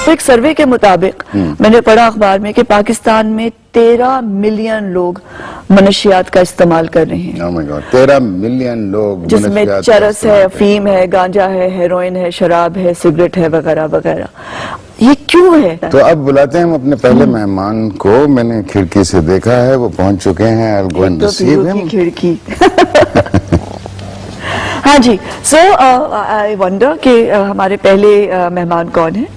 देखो एक सर्वे के मुताबिक मैंने पढ़ा अखबार में कि पाकिस्तान में 13 मिलियन लोग मनशियात का इस्तेमाल कर रहे हैं। Oh my God, 13 मिलियन लोग जिसमें चरस है, अफीम है, गांजा है, हेरोइन है, शराब है, सिगरेट है, वगैरह वगैरह। ये क्यों है? तो अब बुलाते हैं हम अपने पहले मेहमान को। मैंने खिड़की से देखा है, वो पहुंच चुके हैं। I'll go and receive him. खिड़की हाँ जी। सो आई वंडर कि हमारे पहले मेहमान कौन है?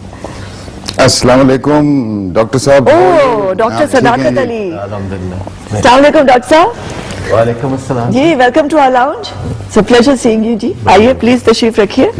अस्सलाम वालेकुम डॉक्टर साहब। Oh, doctor Sadaqat Ali. अल्हम्दुलिल्लाह। अस्सलाम वालेकुम डॉक्टर साहब। वालेकुम अस्सलाम जी, welcome to our lounge. It's a pleasure seeing you जी। आइए प्लीज तशरीफ रखिए।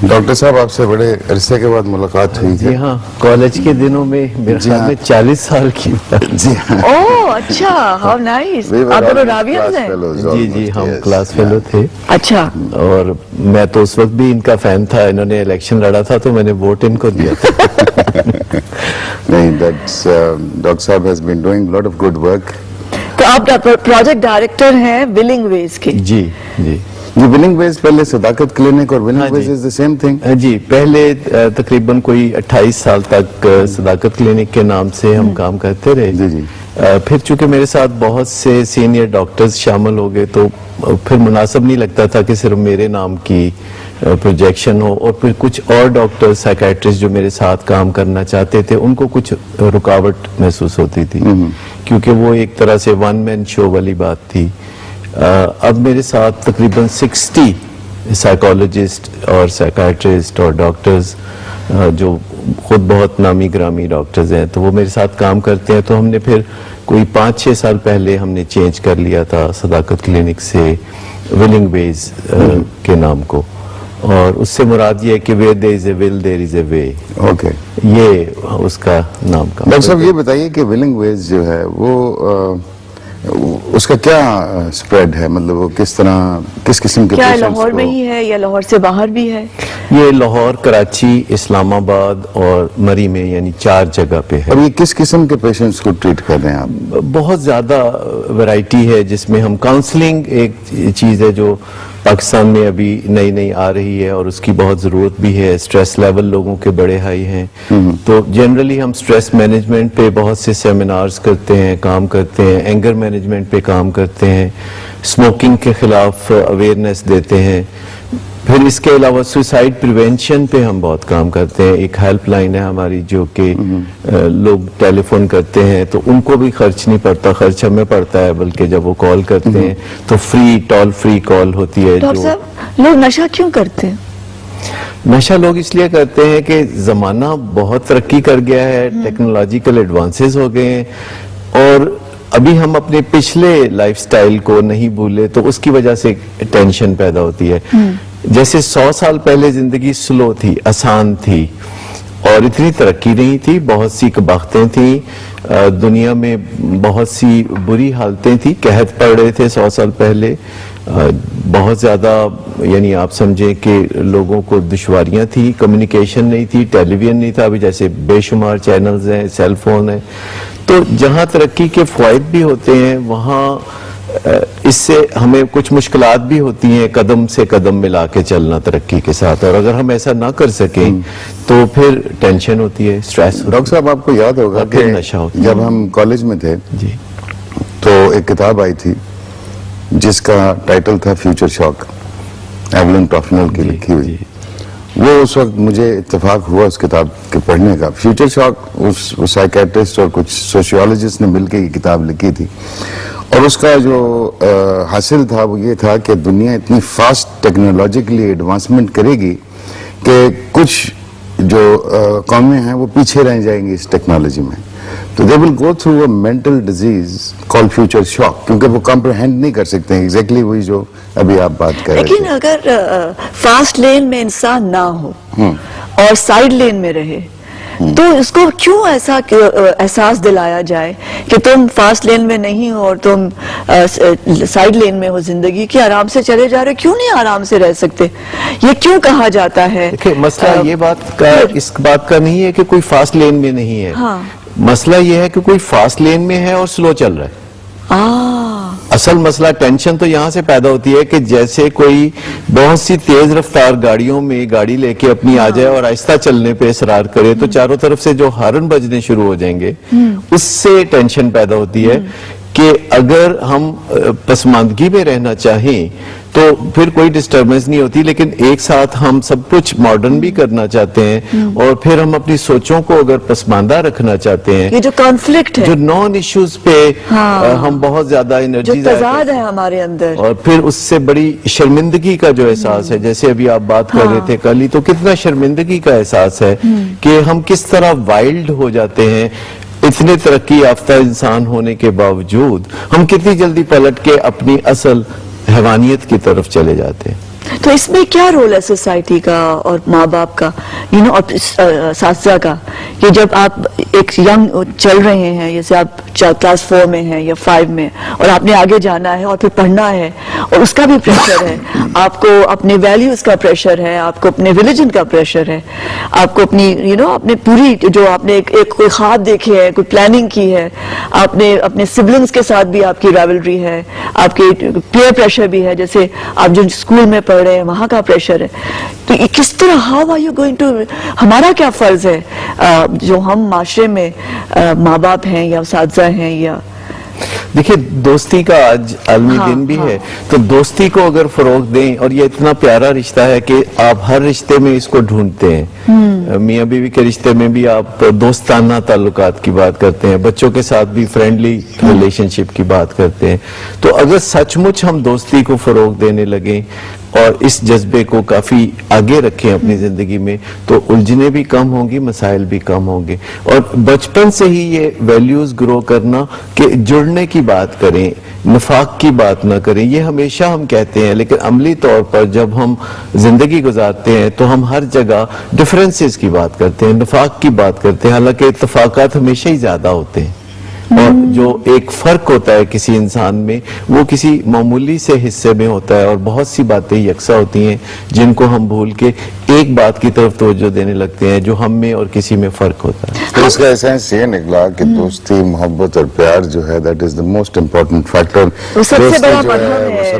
डॉक्टर साहब, आपसे बड़े अरसे के बाद मुलाकात हुई जी थी। हाँ, कॉलेज के दिनों में मेरे जी ख्याल हाँ। में 40 साल की बात। जी हाँ। ओह अच्छा, हाउ नाइस। We were आप दोनों almost रावियंस class हैं? fellows, जी जी, almost, हम yes. क्लास फेलो थे अच्छा। और मैं तो उस वक्त भी इनका फैन था। इन्होंने इलेक्शन लड़ा था तो मैंने वोट इनको दिया था। नहीं, that's डॉक्टर साहब has been doing a lot of good work. तो आप प्रोजेक्ट डायरेक्टर हैं विलिंग वेज के। जी जी ये विलिंग वेज पहले सदाकत क्लिनिक और हाँ विलिंग जी। Wage is the same thing. जी, पहले तकरीबन कोई 28 साल तक सदाकत क्लिनिक के नाम से हम काम करते रहे। जी, जी। फिर चूंकि मेरे साथ बहुत से सीनियर डॉक्टर्स शामिल हो गए तो फिर मुनासिब नहीं लगता था कि सिर्फ मेरे नाम की प्रोजेक्शन हो, और फिर कुछ और डॉक्टर साइकेट्रिस्ट जो मेरे साथ काम करना चाहते थे उनको कुछ रुकावट महसूस होती थी, क्योंकि वो एक तरह से वन मैन शो वाली बात थी। अब मेरे साथ तकरीबन 60 साइकोलॉजिस्ट और साइकेट्रिस्ट और डॉक्टर्स जो खुद बहुत नामी ग्रामी डॉक्टर्स हैं, तो वो मेरे साथ काम करते हैं। तो हमने फिर कोई 5-6 साल पहले हमने चेंज कर लिया था सदाकत क्लिनिक से विलिंग वेज के नाम को, और उससे मुराद ये है कि where there is a will there is a way. Okay, ये उसका नाम का। डॉक्टर साहब ये बताइए कि विलिंग वेज जो है वो उसका क्या स्प्रेड है, मतलब वो किस तरह, किस किस्म के क्या पेशेंट्स लाहौर में ही है या लाहौर से बाहर भी है? ये लाहौर, कराची, इस्लामाबाद और मरी में, यानी 4 जगह पे है। और ये किस किस्म के पेशेंट्स को ट्रीट कर रहे हैं आप? बहुत ज्यादा वैरायटी है, जिसमें हम काउंसलिंग एक चीज है जो पाकिस्तान में अभी नई नई आ रही है और उसकी बहुत जरूरत भी है। स्ट्रेस लेवल लोगों के बड़े हाई हैं, तो जनरली हम स्ट्रेस मैनेजमेंट पे बहुत से सेमिनार्स करते हैं, काम करते हैं, एंगर मैनेजमेंट पे काम करते हैं, स्मोकिंग के खिलाफ अवेयरनेस देते हैं। फिर इसके अलावा सुसाइड प्रिवेंशन पे हम बहुत काम करते हैं। एक हेल्पलाइन है हमारी जो कि लोग टेलीफोन करते हैं तो उनको भी खर्च नहीं पड़ता, खर्च हमें पड़ता है, बल्कि जब वो कॉल करते हैं तो फ्री, टोल फ्री कॉल होती है। डॉक्टर जो साहब, लोग नशा क्यों करते हैं? नशा लोग इसलिए करते हैं कि जमाना बहुत तरक्की कर गया है, टेक्नोलॉजिकल एडवांसेस हो गए हैं, और अभी हम अपने पिछले लाइफस्टाइल को नहीं भूले तो उसकी वजह से टेंशन पैदा होती है। जैसे 100 साल पहले जिंदगी स्लो थी, आसान थी और इतनी तरक्की नहीं थी, बहुत सी कबाख्तें थी, दुनिया में बहुत सी बुरी हालतें थी, कहत पड़ रहे थे 100 साल पहले, बहुत ज़्यादा, यानी आप समझें कि लोगों को दुश्वारियां थी, कम्युनिकेशन नहीं थी, टेलीविजन नहीं था, अभी जैसे बेशुमार चैनल्स हैं, सेल फोन है। तो जहाँ तरक्की के फ़वाइद भी होते हैं वहाँ इससे हमें कुछ मुश्किलात भी होती हैं, कदम से कदम मिला के चलना तरक्की के साथ, और अगर हम ऐसा ना कर सकें तो फिर टेंशन होती है, स्ट्रेस। डॉक्टर साहब आपको याद होगा कि नशा होता है। जब हम कॉलेज में थे जी, तो एक किताब आई थी जिसका टाइटल था फ्यूचर शॉक, एवलिन टॉफनल की लिखी हुई। वो उस वक्त मुझे इत्तेफाक हुआ उस किताब के पढ़ने का। फ्यूचर शॉक उस साइकेट्रिस्ट और कुछ सोशियोलॉजिस्ट ने मिलकर ये किताब लिखी थी, और उसका जो हासिल था वो ये था कि दुनिया इतनी फास्ट टेक्नोलॉजिकली एडवांसमेंट करेगी कि कुछ जो कौमें हैं वो पीछे रह जाएंगी इस टेक्नोलॉजी में। तो they will go through a mental disease called future shock, क्योंकि वो कॉम्प्रिहेंड नहीं कर सकते हैं एग्जैक्टली वही जो अभी आप बात कर रहे थे। लेकिन अगर फास्ट लेन में इंसान ना हो और साइड लेन में रहे तो इसको क्यों ऐसा एहसास दिलाया जाए कि तुम फास्ट लेन में नहीं हो और तुम साइड लेन में हो, जिंदगी की आराम से चले जा रहे, क्यों नहीं आराम से रह सकते? ये क्यों कहा जाता है? देखिए, मसला ये बात का, इस बात का नहीं है कि कोई फास्ट लेन में नहीं है। हाँ। मसला ये है कि कोई फास्ट लेन में है और स्लो चल रहा है। असल मसला टेंशन तो यहाँ से पैदा होती है कि जैसे कोई बहुत सी तेज रफ्तार गाड़ियों में गाड़ी लेके अपनी आ जाए और आहिस्ता चलने पे इसरार करे तो चारों तरफ से जो हॉर्न बजने शुरू हो जाएंगे, उससे टेंशन पैदा होती है कि अगर हम पसमानदगी में रहना चाहें तो फिर कोई डिस्टरबेंस नहीं होती, लेकिन एक साथ हम सब कुछ मॉडर्न भी करना चाहते हैं और फिर हम अपनी सोचों को अगर पसमानदा रखना चाहते हैं, ये जो कॉन्फ्लिक्ट है, जो नॉन इश्यूज पे हाँ, हम बहुत ज्यादा जो एनर्जी तजाद है हमारे अंदर, और फिर उससे बड़ी शर्मिंदगी का जो एहसास है, जैसे अभी आप बात कर रहे थे कल ही, तो कितना शर्मिंदगी का एहसास है कि हम किस तरह वाइल्ड हो जाते हैं। इतने तरक्की याफ्ता इंसान होने के बावजूद हम कितनी जल्दी पलट के अपनी असल हैवानियत की तरफ चले जाते हैं। तो इसमें क्या रोल है सोसाइटी का और माँ बाप का, और साथी का, कि जब आप एक यंग चल रहे हैं, जैसे आप क्लास 4 में हैं या 5 में, और आपने आगे जाना है और फिर पढ़ना है, और उसका भी प्रेशर है, आपको अपने वैल्यूज का प्रेशर है, आपको अपने रिलीजन का प्रेशर है, आपको अपनी अपने पूरी जो आपने एक कोई ख्वाब देखे है, कोई प्लानिंग की है, आपने अपने सिबलिंग्स के साथ भी आपकी राइवलरी है, आपके पीयर प्रेशर भी है, जैसे आप जो स्कूल में पढ़ रहे हैं वहां का प्रेशर है। तो ये किस तरह, how are you going to, हमारा क्या फर्ज है जो हम माशरे में माँ बाप हैं या साथी हैं, या देखिए दोस्ती का आज आलमी दिन भी है, तो दोस्ती को अगर फरोग दें, और ये इतना प्यारा रिश्ता है कि आप हर रिश्ते में इसको ढूंढते हैं। मियाँ बीवी के रिश्ते में भी आप दोस्ताना ताल्लुकात की बात करते हैं, बच्चों के साथ भी फ्रेंडली रिलेशनशिप की बात करते हैं। तो अगर सचमुच हम दोस्ती को फरोग देने लगे और इस जज्बे को काफी आगे रखें अपनी जिंदगी में, तो उलझने भी कम होंगी, मसाइल भी कम होंगे। और बचपन से ही ये वैल्यूज ग्रो करना कि जुड़ने की बात करें, निफाक की बात ना करें, ये हमेशा हम कहते हैं, लेकिन अमली तौर पर जब हम जिंदगी गुजारते हैं तो हम हर जगह डिफरेंसेस की बात करते हैं, निफाक की बात करते हैं, हालांकि इत्तफाकात हमेशा ही ज्यादा होते हैं। और जो एक फर्क होता है किसी इंसान में, वो किसी मामूली से हिस्से में होता है, और बहुत सी बातें यकसा होती हैं जिनको हम भूल के एक बात की तरफ तवज्जो देने लगते हैं जो हम में और किसी में फर्क होता है। तो इसका एसेंस ये निकला कि दोस्ती, मोहब्बत और प्यार जो है, that is the most important factor. सबसे बड़ा मरहम है।